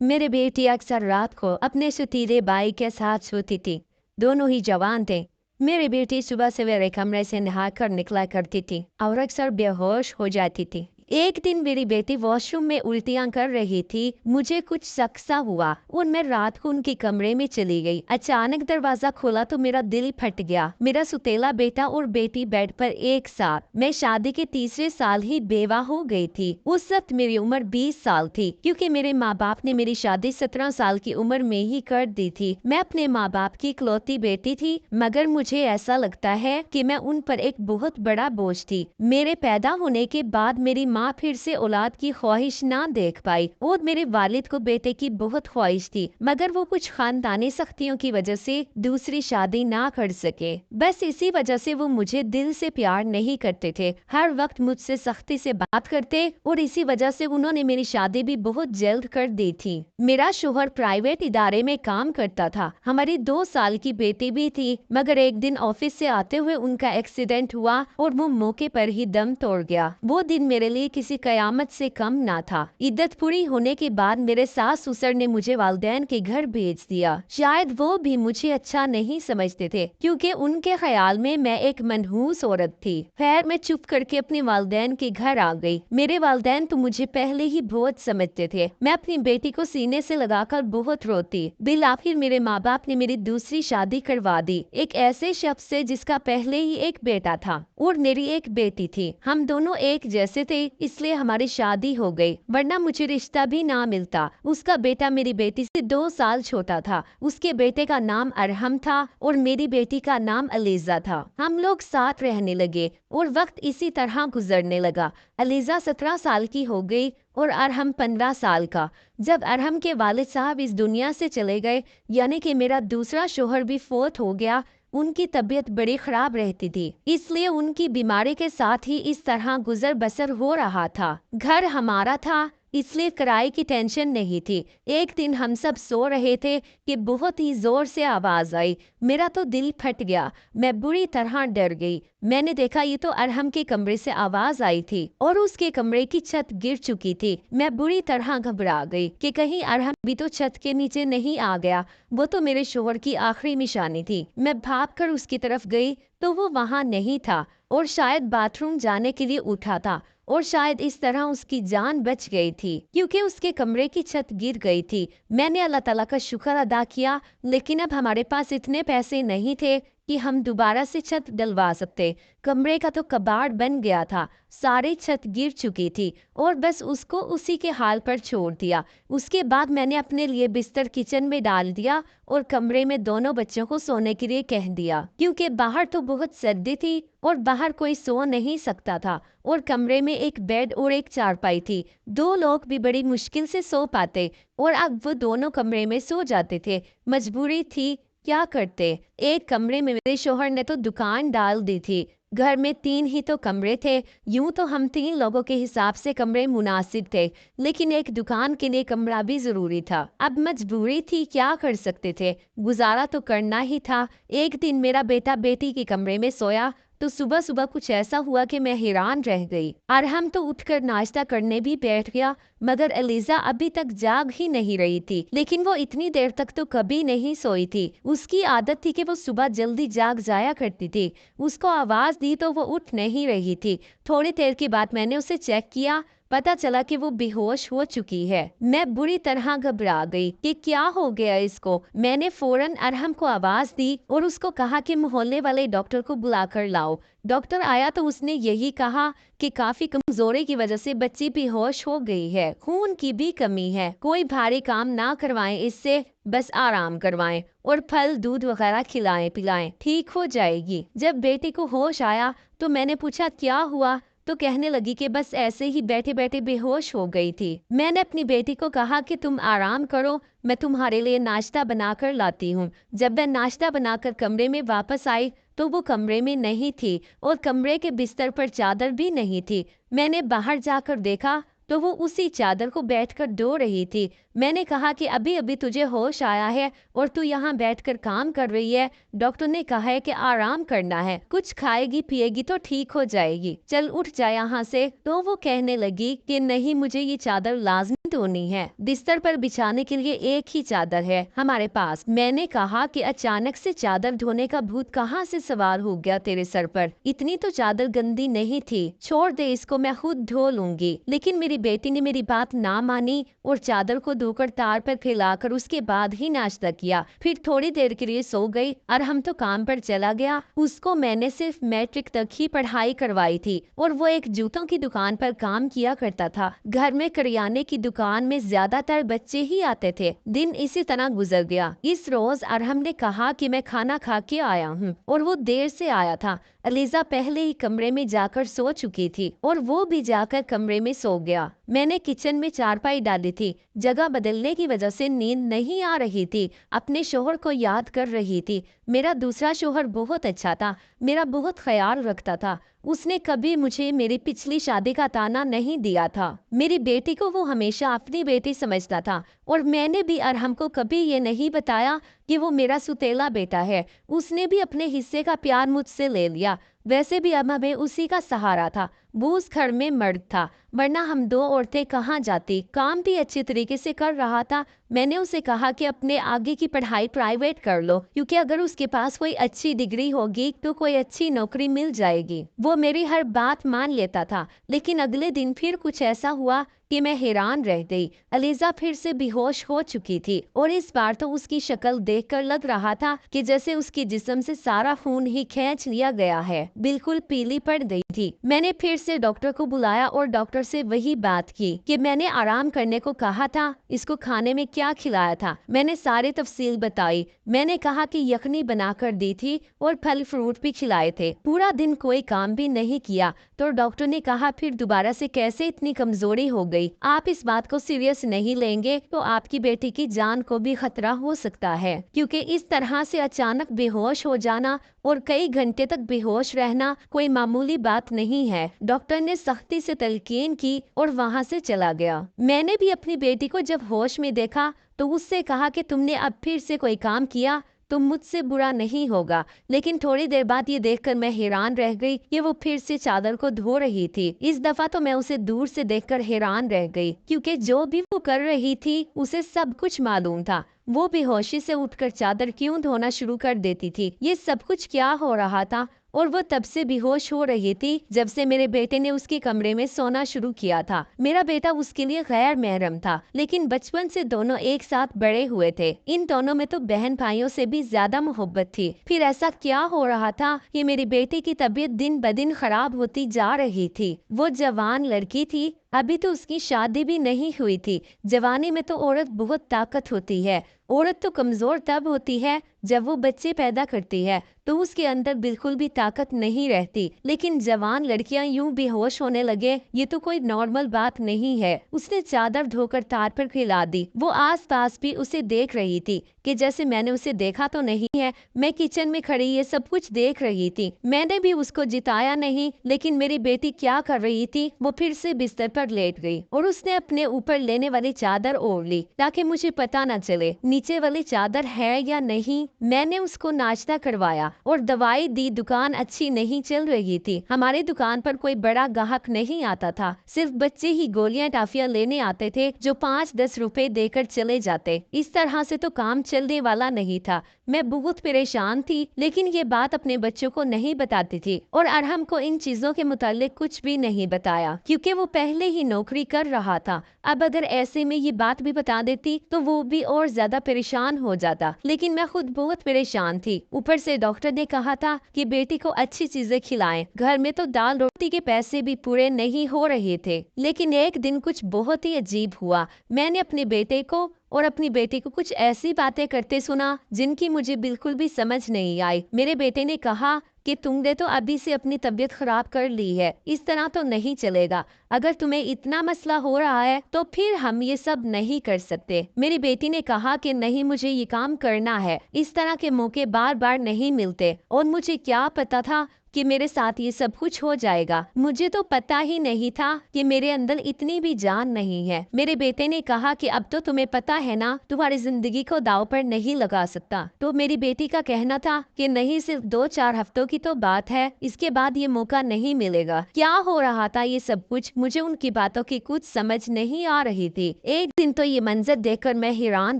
मेरी बेटी अक्सर रात को अपने सुतीले भाई के साथ सोती थी। दोनों ही जवान थे। मेरी बेटी सुबह सवेरे कमरे से नहाकर निकला करती थी और अक्सर बेहोश हो जाती थी। एक दिन मेरी बेटी वॉशरूम में उल्टियां कर रही थी। मुझे कुछ शक सा हुआ और मैं रात को उनके कमरे में चली गई। अचानक दरवाजा खोला तो मेरा दिल फट गया। मेरा सुतेला बेटा और बेटी बेड पर एक साथ। मैं शादी के तीसरे साल ही बेवा हो गई थी। उस वक्त मेरी उम्र 20 साल थी, क्योंकि मेरे माँ बाप ने मेरी शादी 17 साल की उम्र में ही कर दी थी। मैं अपने माँ बाप की इकलौती बेटी थी, मगर मुझे ऐसा लगता है कि मैं उन पर एक बहुत बड़ा बोझ थी। मेरे पैदा होने के बाद मेरी माँ फिर से औलाद की ख्वाहिश ना देख पाई और मेरे वालिद को बेटे की बहुत ख्वाहिश थी, मगर वो कुछ खानदानी सख्तियों की वजह से दूसरी शादी ना कर सके। बस इसी वजह से वो मुझे दिल से प्यार नहीं करते थे। हर वक्त मुझसे सख्ती से बात करते और इसी वजह से उन्होंने मेरी शादी भी बहुत जल्द कर दी थी। मेरा शोहर प्राइवेट इदारे में काम करता था। हमारी 2 साल की बेटी भी थी, मगर एक दिन ऑफिस से आते हुए उनका एक्सीडेंट हुआ और वो मौके पर ही दम तोड़ गया। वो दिन मेरे लिए किसी कयामत से कम ना था। इद्दत पूरी होने के बाद मेरे सास ससुर ने मुझे वालिदैन के घर भेज दिया। शायद वो भी मुझे अच्छा नहीं समझते थे, क्योंकि उनके ख्याल में मैं एक मनहूस औरत थी। खैर, मैं चुप करके अपने वालिदैन के घर आ गई। मेरे वालिदैन तो मुझे पहले ही बहुत समझते थे। मैं अपनी बेटी को सीने से लगाकर बहुत रोती। बिल आखिर मेरे माँ बाप ने मेरी दूसरी शादी करवा दी, एक ऐसे शख्स से जिसका पहले ही एक बेटा था और मेरी एक बेटी थी। हम दोनों एक जैसे थे, इसलिए हमारी शादी हो गई, वरना मुझे रिश्ता भी ना मिलता। उसका बेटा मेरी बेटी से 2 साल छोटा था। उसके बेटे का नाम अरहम था और मेरी बेटी का नाम अलीजा था। हम लोग साथ रहने लगे और वक्त इसी तरह गुजरने लगा। अलीजा 17 साल की हो गई और अरहम 15 साल का। जब अरहम के वालिद साहब इस दुनिया से चले गए, यानी कि मेरा दूसरा शोहर भी फोत हो गया, उनकी तबीयत बड़ी खराब रहती थी, इसलिए उनकी बीमारी के साथ ही इस तरह गुजर बसर हो रहा था। घर हमारा था, इसलिए किराए की टेंशन नहीं थी। एक दिन हम सब सो रहे थे कि बहुत ही जोर से आवाज आई। मेरा तो दिल फट गया। मैं बुरी तरह डर गई। मैंने देखा ये तो अरहम के कमरे से आवाज आई थी और उसके कमरे की छत गिर चुकी थी। मैं बुरी तरह घबरा गई कि कहीं अरहम भी तो छत के नीचे नहीं आ गया। वो तो मेरे शोहर की आखिरी निशानी थी। मैं भागकर उसकी तरफ गई तो वो वहां नहीं था और शायद बाथरूम जाने के लिए उठा था और शायद इस तरह उसकी जान बच गई थी, क्योंकि उसके कमरे की छत गिर गई थी। मैंने अल्लाह ताला का शुक्र अदा किया, लेकिन अब हमारे पास इतने पैसे नहीं थे कि हम दोबारा से छत डलवा सकते। कमरे का तो कबाड़ बन गया था, सारी छत गिर चुकी थी और बस उसको उसी के हाल पर छोड़ दिया। उसके बाद मैंने अपने लिए बिस्तर किचन में डाल दिया और कमरे में दोनों बच्चों को सोने के लिए कह दिया, क्योंकि बाहर तो बहुत सर्दी थी और बाहर कोई सो नहीं सकता था और कमरे में एक बेड और एक चारपाई थी। 2 लोग भी बड़ी मुश्किल से सो पाते और अब वो दोनों कमरे में सो जाते थे। मजबूरी थी, क्या करते। एक कमरे में मेरे शोहर ने तो दुकान डाल दी थी। घर में 3 ही तो कमरे थे। यूं तो हम 3 लोगों के हिसाब से कमरे मुनासिब थे, लेकिन एक दुकान के लिए कमरा भी जरूरी था। अब मजबूरी थी, क्या कर सकते थे, गुजारा तो करना ही था। एक दिन मेरा बेटा बेटी के कमरे में सोया तो सुबह सुबह कुछ ऐसा हुआ कि मैं हैरान रह गई। अरहम तो उठकर नाश्ता करने भी बैठ गया, मगर एलिजा अभी तक जाग ही नहीं रही थी। लेकिन वो इतनी देर तक तो कभी नहीं सोई थी। उसकी आदत थी कि वो सुबह जल्दी जाग जाया करती थी। उसको आवाज दी तो वो उठ नहीं रही थी। थोड़ी देर के बाद मैंने उसे चेक किया, पता चला कि वो बेहोश हो चुकी है। मैं बुरी तरह घबरा गई कि क्या हो गया इसको। मैंने फौरन अरहम को आवाज दी और उसको कहा कि मोहल्ले वाले डॉक्टर को बुलाकर लाओ। डॉक्टर आया तो उसने यही कहा कि काफी कमजोरी की वजह से बच्ची बेहोश हो गई है, खून की भी कमी है, कोई भारी काम ना करवाएं इससे, बस आराम करवाएं और फल दूध वगैरह खिलाएं पिलाएं, ठीक हो जाएगी। जब बेटी को होश आया तो मैंने पूछा क्या हुआ, तो कहने लगी कि बस ऐसे ही बैठे बैठे बेहोश हो गई थी। मैंने अपनी बेटी को कहा कि तुम आराम करो, मैं तुम्हारे लिए नाश्ता बनाकर लाती हूँ। जब मैं नाश्ता बनाकर कमरे में वापस आई तो वो कमरे में नहीं थी और कमरे के बिस्तर पर चादर भी नहीं थी। मैंने बाहर जाकर देखा तो वो उसी चादर को बैठकर धो रही थी। मैंने कहा कि अभी अभी तुझे होश आया है और तू यहाँ बैठकर काम कर रही है। डॉक्टर ने कहा है कि आराम करना है, कुछ खाएगी पिएगी तो ठीक हो जाएगी, चल उठ जा यहाँ से। तो वो कहने लगी कि नहीं, मुझे ये चादर लाजमी धोनी है, बिस्तर पर बिछाने के लिए एक ही चादर है हमारे पास। मैंने कहा कि अचानक से चादर धोने का भूत कहाँ से सवार हो गया तेरे सर पर? इतनी तो चादर गंदी नहीं थी, छोड़ दे इसको, मैं खुद धो लूंगी। लेकिन मेरी बेटी ने मेरी बात ना मानी और चादर को धोकर तार पर फैलाकर उसके बाद ही नाश्ता किया। फिर थोड़ी देर के लिए सो गई और हम तो काम पर चला गया। उसको मैंने सिर्फ मैट्रिक तक ही पढ़ाई करवाई थी और वो एक जूतों की दुकान पर काम किया करता था। घर में करियाने की दुकान में ज्यादातर बच्चे ही आते थे। दिन इसी तरह गुजर गया। इस रोज अरहम ने कहा कि मैं खाना खा के आया हूँ और वो देर से आया था। अलीजा पहले ही कमरे में जाकर सो चुकी थी और वो भी जाकर कमरे में सो गया। मैंने किचन में चारपाई डाली थी। जगह बदलने की वजह से नींद नहीं आ रही थी। अपने शोहर को याद कर रही थी। मेरा दूसरा शोहर बहुत अच्छा था, मेरा बहुत ख्याल रखता था। उसने कभी मुझे मेरी पिछली शादी का ताना नहीं दिया था। मेरी बेटी को वो हमेशा अपनी बेटी समझता था और मैंने भी अरहम को कभी ये नहीं बताया कि वो मेरा सुतेला बेटा है। उसने भी अपने हिस्से का प्यार मुझसे ले लिया। वैसे भी अब हमें उसी का सहारा था। वो उस घर में मर्द था, वरना हम दो औरतें कहाँ जाती। काम भी अच्छी तरीके से कर रहा था। मैंने उसे कहा कि अपने आगे की पढ़ाई प्राइवेट कर लो, क्योंकि अगर उसके पास कोई अच्छी डिग्री होगी तो कोई अच्छी नौकरी मिल जाएगी। वो मेरी हर बात मान लेता था। लेकिन अगले दिन फिर कुछ ऐसा हुआ कि मैं हैरान रह गई। अलीजा फिर से बेहोश हो चुकी थी और इस बार तो उसकी शक्ल देखकर लग रहा था कि जैसे उसके जिस्म से सारा खून ही खींच लिया गया है। बिल्कुल पीली पड़ गई थी। मैंने फिर से डॉक्टर को बुलाया और डॉक्टर से वही बात की कि मैंने आराम करने को कहा था, इसको खाने में क्या खिलाया था। मैंने सारी तफसील बताई। मैंने कहा कि यखनी बनाकर दी थी और फल फ्रूट भी खिलाए थे। पूरा दिन कोई काम भी नहीं किया। तो डॉक्टर ने कहा फिर दोबारा से कैसे इतनी कमजोरी हो गई? आप इस बात को सीरियस नहीं लेंगे तो आपकी बेटी की जान को भी खतरा हो सकता है, क्योंकि इस तरह से अचानक बेहोश हो जाना और कई घंटे तक बेहोश रहना कोई मामूली बात नहीं है। डॉक्टर ने सख्ती से तलकीन की और वहाँ से चला गया। मैंने भी अपनी बेटी को जब होश में देखा तो उससे कहा कि तुमने अब फिर से कोई काम किया तो मुझसे बुरा नहीं होगा। लेकिन थोड़ी देर बाद ये देखकर मैं हैरान रह गई कि वो फिर से चादर को धो रही थी। इस दफा तो मैं उसे दूर से देखकर हैरान रह गई, क्योंकि जो भी वो कर रही थी उसे सब कुछ मालूम था। वो बेहोशी से उठकर चादर क्यों धोना शुरू कर देती थी? ये सब कुछ क्या हो रहा था? और वो तब से बेहोश हो रही थी जब से मेरे बेटे ने उसके कमरे में सोना शुरू किया था। मेरा बेटा उसके लिए गैर महरम था, लेकिन बचपन से दोनों एक साथ बड़े हुए थे। इन दोनों में तो बहन भाइयों से भी ज्यादा मोहब्बत थी। फिर ऐसा क्या हो रहा था कि मेरी बेटी की तबीयत दिन ब दिन खराब होती जा रही थी। वो जवान लड़की थी, अभी तो उसकी शादी भी नहीं हुई थी। जवानी में तो औरत बहुत ताकत होती है। औरत तो कमजोर तब होती है जब वो बच्चे पैदा करती है, तो उसके अंदर बिल्कुल भी ताकत नहीं रहती। लेकिन जवान लड़कियां यूं बेहोश होने लगे, ये तो कोई नॉर्मल बात नहीं है। उसने चादर धोकर तार पर फैला दी। वो आस पास भी उसे देख रही थी कि जैसे मैंने उसे देखा तो नहीं है। मैं किचन में खड़ी ये सब कुछ देख रही थी। मैंने भी उसको जिताया नहीं, लेकिन मेरी बेटी क्या कर रही थी, वो फिर से बिस्तर पर लेट गई और उसने अपने ऊपर लेने वाली चादर ओढ़ ली ताकि मुझे पता न चले नीचे वाली चादर है या नहीं। मैंने उसको नाश्ता करवाया और दवाई दी। दुकान अच्छी नहीं चल रही थी। हमारी दुकान पर कोई बड़ा ग्राहक नहीं आता था। सिर्फ बच्चे ही गोलियां टाफियां लेने आते थे जो 5-10 रुपए देकर चले जाते। इस तरह से तो काम चलने वाला नहीं था। मैं बहुत परेशान थी, लेकिन ये बात अपने बच्चों को नहीं बताती थी और अरहम को इन चीजों के मुतालिक कुछ भी नहीं बताया, क्योंकि वो पहले ही नौकरी कर रहा था। अब अगर ऐसे में ये बात भी बता देती तो वो भी और ज्यादा परेशान हो जाता। लेकिन मैं खुद बहुत परेशान थी। ऊपर से डॉक्टर ने कहा था कि बेटी को अच्छी चीजें खिलाएं। घर में तो दाल रोटी के पैसे भी पूरे नहीं हो रहे थे। लेकिन एक दिन कुछ बहुत ही अजीब हुआ। मैंने अपने बेटे को और अपनी बेटी को कुछ ऐसी बातें करते सुना जिनकी मुझे बिल्कुल भी समझ नहीं आई। मेरे बेटे ने कहा कि तुमने तो अभी से अपनी तबीयत खराब कर ली है, इस तरह तो नहीं चलेगा। अगर तुम्हें इतना मसला हो रहा है तो फिर हम ये सब नहीं कर सकते। मेरी बेटी ने कहा कि नहीं, मुझे ये काम करना है। इस तरह के मौके बार बार नहीं मिलते और मुझे क्या पता था कि मेरे साथ ये सब कुछ हो जाएगा। मुझे तो पता ही नहीं था कि मेरे अंदर इतनी भी जान नहीं है। मेरे बेटे ने कहा कि अब तो तुम्हें पता है ना, तुम्हारी जिंदगी को दांव पर नहीं लगा सकता। तो मेरी बेटी का कहना था कि नहीं, सिर्फ 2-4 हफ्तों की तो बात है, इसके बाद ये मौका नहीं मिलेगा। क्या हो रहा था ये सब कुछ, मुझे उनकी बातों की कुछ समझ नहीं आ रही थी। एक दिन तो ये मंजर देखकर मैं हैरान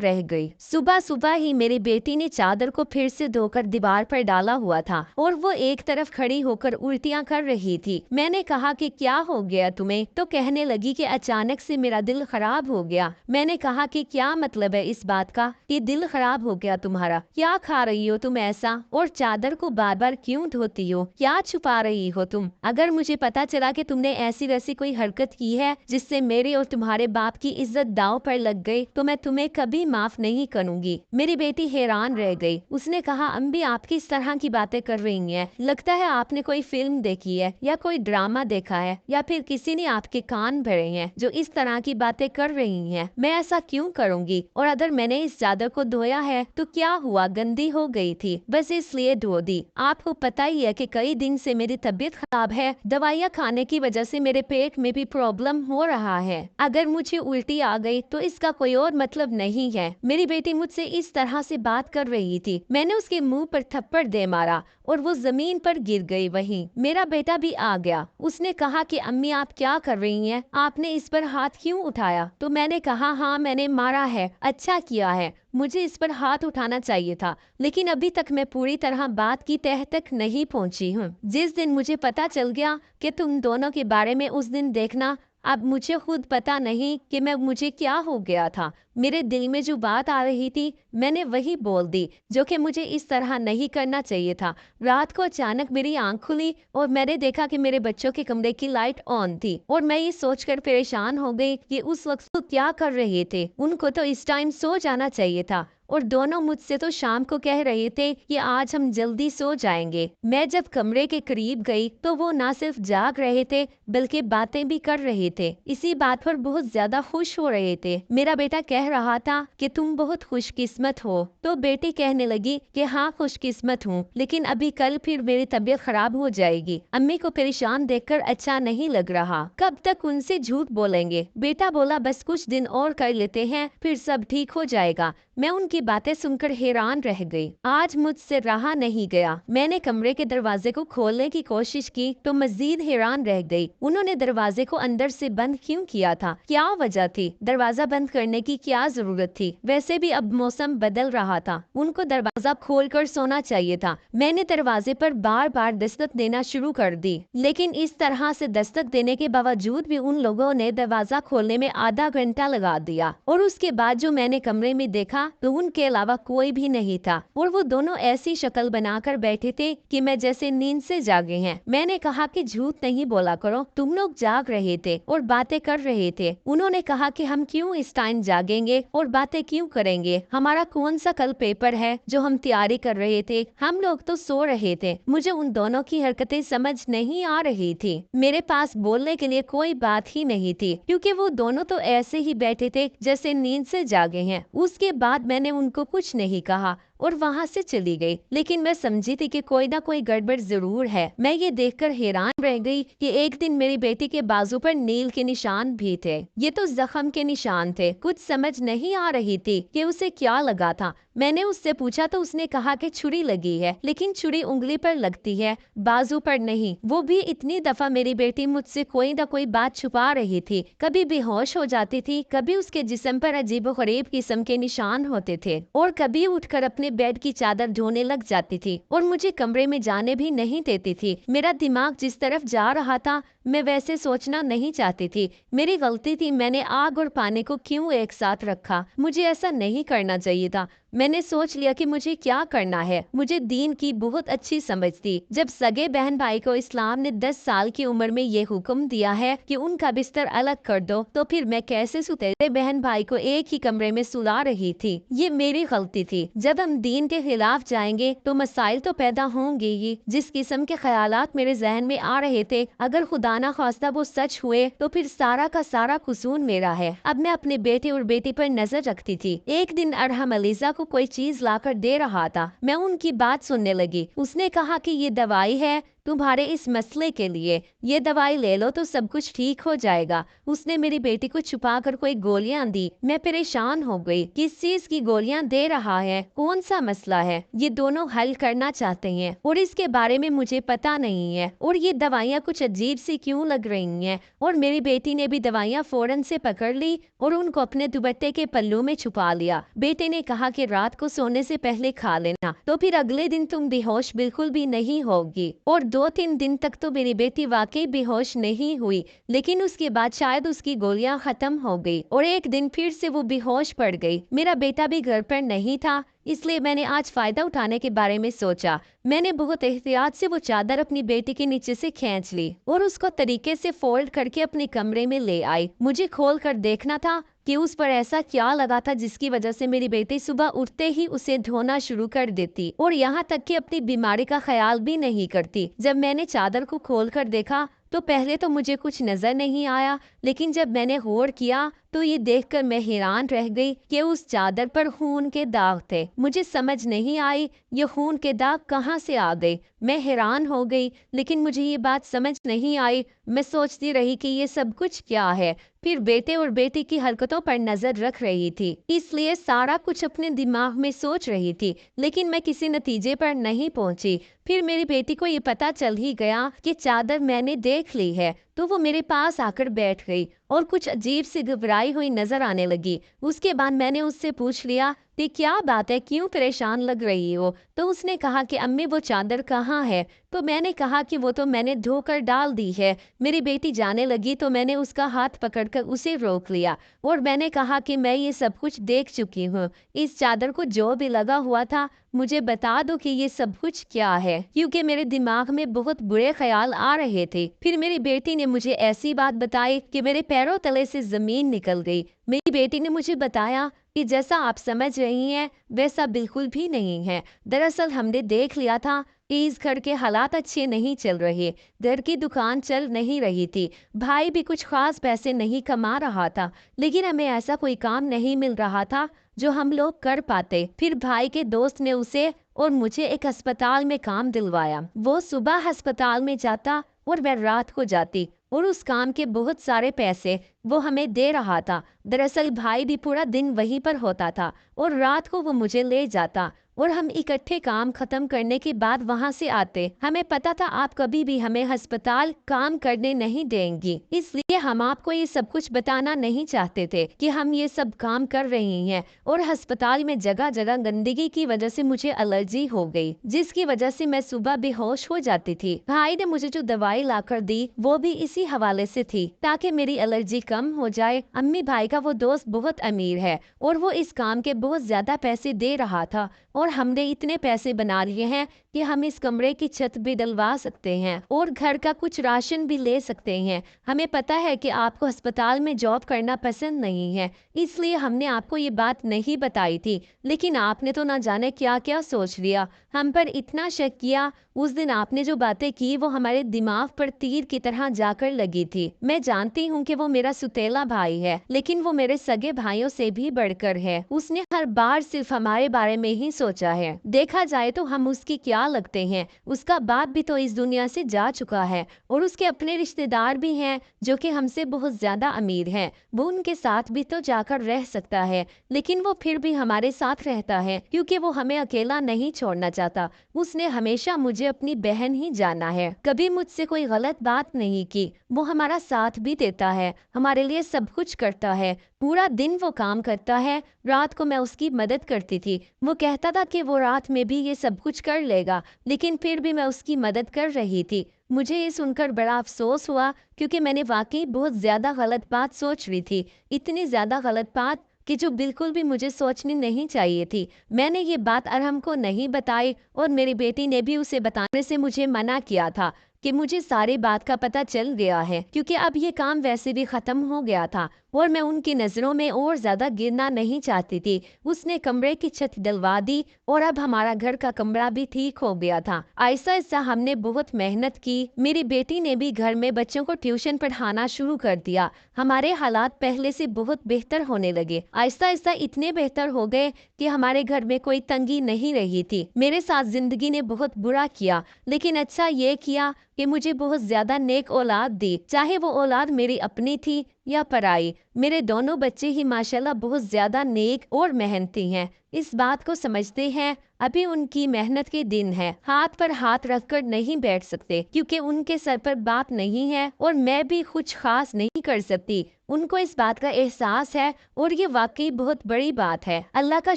रह गई। सुबह सुबह ही मेरी बेटी ने चादर को फिर से धोकर दीवार पर डाला हुआ था और वो एक तरफ खड़ी होकर उल्टियां कर रही थी। मैंने कहा कि क्या हो गया तुम्हें? तो कहने लगी कि अचानक से मेरा दिल खराब हो गया। मैंने कहा कि क्या मतलब है इस बात का कि दिल खराब हो गया तुम्हारा? क्या खा रही हो तुम ऐसा, और चादर को बार बार क्यों धोती हो? क्या छुपा रही हो तुम? अगर मुझे पता चला कि तुमने ऐसी वैसी कोई हरकत की है जिससे मेरे और तुम्हारे बाप की इज्जत दांव पर लग गई, तो मैं तुम्हें कभी माफ नहीं करूंगी। मेरी बेटी हैरान रह गई। उसने कहा, अम्मी आप किस तरह की बातें कर रही हैं? लगता है आपने कोई फिल्म देखी है या कोई ड्रामा देखा है, या फिर किसी ने आपके कान भरे हैं जो इस तरह की बातें कर रही हैं। मैं ऐसा क्यों करूंगी? और अगर मैंने इस चादर को धोया है तो क्या हुआ, गंदी हो गई थी, बस इसलिए धो दी। आपको पता ही है कि कई दिन से मेरी तबीयत खराब है, दवाइयाँ खाने की वजह से मेरे पेट में भी प्रॉब्लम हो रहा है। अगर मुझे उल्टी आ गई तो इसका कोई और मतलब नहीं है। मेरी बेटी मुझसे इस तरह से बात कर रही थी। मैंने उसके मुंह पर थप्पड़ दे मारा और वो जमीन पर गिर गई। वहीं मेरा बेटा भी आ गया। उसने कहा कि अम्मी आप क्या कर रही हैं? आपने इस पर हाथ क्यों उठाया? तो मैंने कहा, हाँ मैंने मारा है, अच्छा किया है, मुझे इस पर हाथ उठाना चाहिए था, लेकिन अभी तक मैं पूरी तरह बात की तह तक नहीं पहुंची हूँ। जिस दिन मुझे पता चल गया कि तुम दोनों के बारे में, उस दिन देखना अब मुझे खुद पता नहीं कि मुझे क्या हो गया था। मेरे दिल में जो बात आ रही थी मैंने वही बोल दी, जो कि मुझे इस तरह नहीं करना चाहिए था। रात को अचानक मेरी आंख खुली और मैंने देखा कि मेरे बच्चों के कमरे की लाइट ऑन थी और मैं ये सोचकर परेशान हो गई कि उस वक्त वो क्या कर रहे थे। उनको तो इस टाइम सो जाना चाहिए था और दोनों मुझसे तो शाम को कह रहे थे कि आज हम जल्दी सो जाएंगे। मैं जब कमरे के करीब गई तो वो ना सिर्फ जाग रहे थे बल्कि बातें भी कर रहे थे। इसी बात पर बहुत ज्यादा खुश हो रहे थे। मेरा बेटा कह रहा था कि तुम बहुत खुशकिस्मत हो। तो बेटी कहने लगी कि हाँ खुशकिस्मत हूँ, लेकिन अभी कल फिर मेरी तबीयत खराब हो जाएगी। अम्मी को परेशान देखकर अच्छा नहीं लग रहा। कब तक उनसे झूठ बोलेंगे? बेटा बोला, बस कुछ दिन और कर लेते हैं फिर सब ठीक हो जाएगा। मैं उनकी बातें सुनकर हैरान रह गई। आज मुझसे रहा नहीं गया। मैंने कमरे के दरवाजे को खोलने की कोशिश की तो मजीद हैरान रह गई। उन्होंने दरवाजे को अंदर से बंद क्यों किया था? क्या वजह थी? दरवाजा बंद करने की क्या जरूरत थी? वैसे भी अब मौसम बदल रहा था, उनको दरवाजा खोलकर सोना चाहिए था। मैंने दरवाजे पर बार बार दस्तक देना शुरू कर दी, लेकिन इस तरह से दस्तक देने के बावजूद भी उन लोगों ने दरवाजा खोलने में आधा घंटा लगा दिया। और उसके बाद जो मैंने कमरे में देखा तो उनके अलावा कोई भी नहीं था और वो दोनों ऐसी शक्ल बनाकर बैठे थे कि मैं जैसे नींद से जागे हैं। मैंने कहा कि झूठ नहीं बोला करो, तुम लोग जाग रहे थे और बातें कर रहे थे। उन्होंने कहा कि हम क्यों इस टाइम जागेंगे और बातें क्यों करेंगे? हमारा कौन सा कल पेपर है जो हम तैयारी कर रहे थे? हम लोग तो सो रहे थे। मुझे उन दोनों की हरकतें समझ नहीं आ रही थी। मेरे पास बोलने के लिए कोई बात ही नहीं थी क्योंकि वो दोनों तो ऐसे ही बैठे थे जैसे नींद से जागे हैं। उसके बाद मैंने उनको कुछ नहीं कहा और वहां से चली गई, लेकिन मैं समझी थी कि कोई ना कोई गड़बड़ जरूर है। मैं ये देखकर हैरान रह गई कि एक दिन मेरी बेटी के बाजू पर नील के निशान भी थे। ये तो जख्म के निशान थे। कुछ समझ नहीं आ रही थी कि उसे क्या लगा था। मैंने उससे पूछा तो उसने कहा कि छुरी लगी है, लेकिन छुरी उंगली पर लगती है, बाजू पर नहीं। वो भी इतनी दफा मेरी बेटी मुझसे कोई ना कोई बात छुपा रही थी। कभी बेहोश हो जाती थी, कभी उसके जिस्म पर अजीबोगरीब किस्म के निशान होते थे और कभी उठकर अपने बेड की चादर धोने लग जाती थी और मुझे कमरे में जाने भी नहीं देती थी। मेरा दिमाग जिस तरफ जा रहा था मैं वैसे सोचना नहीं चाहती थी। मेरी गलती थी, मैंने आग और पानी को क्यों एक साथ रखा? मुझे ऐसा नहीं करना चाहिए था। मैंने सोच लिया कि मुझे क्या करना है। मुझे दीन की बहुत अच्छी समझ थी। जब सगे बहन भाई को इस्लाम ने 10 साल की उम्र में ये हुक्म दिया है कि उनका बिस्तर अलग कर दो, तो फिर मैं कैसे सुतेरे बहन भाई को एक ही कमरे में सुला रही थी? ये मेरी गलती थी। जब हम दीन के खिलाफ जाएंगे तो मसाइल तो पैदा होंगे ही। जिस किस्म के ख्यालात मेरे जहन में आ रहे थे, अगर खुदा ना खास्ता वो सच हुए तो फिर सारा का सारा कसूर मेरा है। अब मैं अपने बेटे और बेटी पर नजर रखती थी। एक दिन अरहम अलीजा को कोई चीज लाकर दे रहा था। मैं उनकी बात सुनने लगी। उसने कहा कि ये दवाई है, तुम्हारे इस मसले के लिए ये दवाई ले लो तो सब कुछ ठीक हो जाएगा। उसने मेरी बेटी को छुपा कर कोई गोलियां दी। मैं परेशान हो गई, किस चीज की गोलियां दे रहा है, कौन सा मसला है, ये दोनों हल करना चाहते हैं और इसके बारे में मुझे पता नहीं है, और ये दवाइयाँ कुछ अजीब सी क्यों लग रही हैं। और मेरी बेटी ने भी दवाइयाँ फौरन से पकड़ ली और उनको अपने दुपट्टे के पल्लू में छुपा लिया। बेटे ने कहा कि रात को सोने से पहले खा लेना, तो फिर अगले दिन तुम बेहोश बिल्कुल भी नहीं होगी। और 2-3 दिन तक तो मेरी बेटी वाकई बेहोश नहीं हुई, लेकिन उसके बाद शायद उसकी गोलियां खत्म हो गई और एक दिन फिर से वो बेहोश पड़ गई। मेरा बेटा भी घर पर नहीं था, इसलिए मैंने आज फायदा उठाने के बारे में सोचा। मैंने बहुत एहतियात से वो चादर अपनी बेटी के नीचे से खींच ली और उसको तरीके से फोल्ड करके अपने कमरे में ले आई। मुझे खोल कर देखना था कि उस पर ऐसा क्या लगा था जिसकी वजह से मेरी बेटी सुबह उठते ही उसे धोना शुरू कर देती और यहाँ तक कि अपनी बीमारी का ख्याल भी नहीं करती। जब मैंने चादर को खोल कर देखा तो पहले तो मुझे कुछ नजर नहीं आया, लेकिन जब मैंने गौर किया तो ये देखकर मैं हैरान रह गई कि उस चादर पर खून के दाग थे। मुझे समझ नहीं आई ये खून के दाग कहाँ से आ गए। मैं हैरान हो गई, लेकिन मुझे ये बात समझ नहीं आई। मैं सोचती रही कि ये सब कुछ क्या है। फिर बेटे और बेटी की हरकतों पर नजर रख रही थी, इसलिए सारा कुछ अपने दिमाग में सोच रही थी, लेकिन मैं किसी नतीजे पर नहीं पहुंची। फिर मेरी बेटी को ये पता चल ही गया कि चादर मैंने देख ली है, तो वो मेरे पास आकर बैठ गई और कुछ अजीब सी घबराई हुई नजर आने लगी। उसके बाद मैंने उससे पूछ लिया कि क्या बात है, क्यों परेशान लग रही हो। तो उसने कहा कि अम्मी वो चादर कहाँ है। तो मैंने कहा कि वो तो मैंने धोकर डाल दी है। मेरी बेटी जाने लगी तो मैंने उसका हाथ पकड़कर उसे रोक लिया और मैंने कहा कि मैं ये सब कुछ देख चुकी हूँ। इस चादर को जो भी लगा हुआ था, मुझे बता दो कि ये सब कुछ क्या है, क्योंकि मेरे दिमाग में बहुत बुरे ख्याल आ रहे थे। फिर मेरी बेटी ने मुझे ऐसी बात बताई कि मेरे पैरों तले से जमीन निकल गई। मेरी बेटी ने मुझे बताया कि जैसा आप समझ रही हैं वैसा बिल्कुल भी नहीं है। दरअसल हमने देख लिया था कि इस घर के हालात अच्छे नहीं चल रहे। घर की दुकान चल नहीं रही थी, भाई भी कुछ खास पैसे नहीं कमा रहा था, लेकिन हमें ऐसा कोई काम नहीं मिल रहा था जो हम लोग कर पाते। फिर भाई के दोस्त ने उसे और मुझे एक अस्पताल में काम दिलवाया। वो सुबह अस्पताल में जाता और मैं रात को जाती और उस काम के बहुत सारे पैसे वो हमें दे रहा था। दरअसल भाई भी पूरा दिन वहीं पर होता था और रात को वो मुझे ले जाता और हम इकट्ठे काम खत्म करने के बाद वहां से आते। हमें पता था आप कभी भी हमें अस्पताल काम करने नहीं देंगी, इसलिए हम आपको ये सब कुछ बताना नहीं चाहते थे कि हम ये सब काम कर रही हैं। और अस्पताल में जगह जगह गंदगी की वजह से मुझे एलर्जी हो गई, जिसकी वजह से मैं सुबह बेहोश हो जाती थी। भाई ने मुझे जो दवाई लाकर दी वो भी इसी हवाले से थी, ताकि मेरी एलर्जी कम हो जाए। अम्मी भाई का वो दोस्त बहुत अमीर है और वो इस काम के बहुत ज्यादा पैसे दे रहा था और हमने इतने पैसे बना लिए हैं कि हम इस कमरे की छत भी डलवा सकते हैं और घर का कुछ राशन भी ले सकते हैं। हमें पता है कि आपको अस्पताल में जॉब करना पसंद नहीं है, इसलिए हमने आपको ये बात नहीं बताई थी, लेकिन आपने तो ना जाने क्या क्या सोच लिया, हम पर इतना शक किया। उस दिन आपने जो बातें की वो हमारे दिमाग पर तीर की तरह जाकर लगी थी। मैं जानती हूँ कि वो मेरा सुतेला भाई है, लेकिन वो मेरे सगे भाइयों से भी बढ़कर है। उसने हर बार सिर्फ हमारे बारे में ही सोचा है। देखा जाए तो हम उसकी क्या लगते हैं। उसका बाप भी तो इस दुनिया से जा चुका है और उसके अपने रिश्तेदार भी हैं जो कि हमसे बहुत ज्यादा अमीर हैं। वो उनके साथ भी तो जाकर रह सकता है, लेकिन वो फिर भी हमारे साथ रहता है क्योंकि वो हमें अकेला नहीं छोड़ना चाहता। उसने हमेशा मुझे अपनी बहन ही जाना है, कभी मुझसे कोई गलत बात नहीं की। वो हमारा साथ भी देता है, हमारे लिए सब कुछ करता है। पूरा दिन वो काम करता है, रात को मैं उसकी मदद करती थी। वो कहता था कि वो रात में भी ये सब कुछ कर लेगा, लेकिन फिर भी मैं उसकी मदद कर रही थी। मुझे ये सुनकर बड़ा अफसोस हुआ क्योंकि मैंने वाकई बहुत ज्यादा गलत बात सोच रही थी, इतनी ज्यादा गलत बात कि जो बिल्कुल भी मुझे सोचनी नहीं चाहिए थी। मैंने ये बात अरहम को नहीं बताई और मेरी बेटी ने भी उसे बताने से मुझे मना किया था کہ مجھے ساری بات کا پتہ چل گیا ہے، کیونکہ اب یہ کام ویسے بھی ختم ہو گیا تھا اور میں ان کی نظروں میں اور زیادہ گرنا نہیں چاہتی تھی۔ اس نے کمرے کی چھت ڈلوا دی اور اب ہمارا گھر کا کمرہ بھی ٹھیک ہو گیا تھا۔ آہستہ آہستہ ہم نے بہت محنت کی۔ میری بیٹی نے بھی گھر میں بچوں کو ٹیوشن پڑھانا شروع کر دیا۔ ہمارے حالات پہلے سے بہت بہتر ہونے لگے، آہستہ آہستہ اتنے بہتر ہو گئے کہ ہمارے گھر میں کوئی تنگی نہیں رہی تھی۔ میرے ساتھ زندگی نے بہت برا کیا، لیکن اچھا یہ کیا کہ مجھے بہت زیادہ نیک اولاد دی، چاہے وہ اولاد میری اپنی تھی یا پرائی۔ میرے دونوں بچے ہی ماشاءاللہ بہت زیادہ نیک اور محنتی ہیں، اس بات کو سمجھتے ہیں۔ ابھی ان کی محنت کے دن ہے، ہاتھ پر ہاتھ رکھ کر نہیں بیٹھ سکتے کیونکہ ان کے سر پر بات نہیں ہے اور میں بھی کچھ خاص نہیں کر سکتی۔ ان کو اس بات کا احساس ہے اور یہ واقعی بہت بڑی بات ہے۔ اللہ کا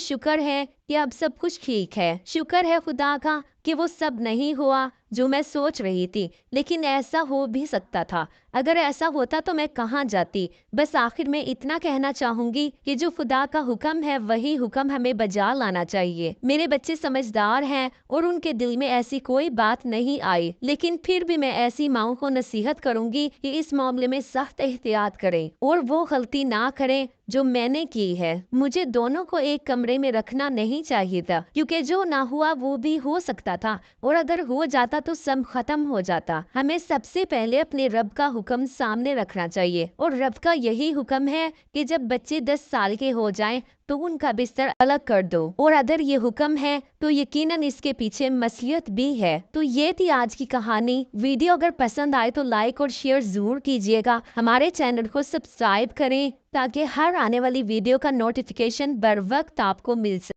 شکر ہے کہ اب سب کچھ ٹھیک ہے۔ شکر ہے خدا کا کہ وہ سب نہیں ہوا جو میں سوچ رہی تھی، لیکن ایسا ہو بھی سکتا تھا۔ اگر ایسا ہوتا تو میں کہاں جاتی؟ بس آخر میں اتنا کہنا چاہوں گی کہ جو خدا کا حکم ہے وہی حکم ہمیں بجا لانا چاہیے۔ میرے بچے سمجھدار ہیں اور ان کے دل میں ایسی کوئی بات نہیں آئی، لیکن پھر بھی میں ایسی ماؤں کو نصیحت کروں گی کہ اس معاملے میں سخت احتیاط کریں اور وہ غلطی نہ کریں جو میں نے کی ہے۔ مجھے دونوں کو ایک کمرے میں رکھنا نہیں چاہیے تھا، کیونکہ جو نہ ہوا وہ بھی ہو سکتا تھا، اور اگر ہو جاتا تو سب ختم ہو جاتا۔ ہمیں سب سے پہلے اپنے رب کا حکم سامنے رکھنا چاہیے، اور رب کا یہی حکم ہے کہ جب بچے 10 سال کے ہو جائیں تو ان کا بستر الگ کر دو، اور اگر یہ حکم ہے تو یقیناً اس کے پیچھے مصلحت بھی ہے۔ تو یہ تھی آج کی کہانی۔ ویڈیو اگر پسند آئے تو لائک اور شیئر ضرور کیجیے گا۔ ہمارے چینل کو سبسکرائب کریں تاکہ ہر آنے والی ویڈیو کا نوٹیفیکیشن بر وقت آپ کو مل سکے۔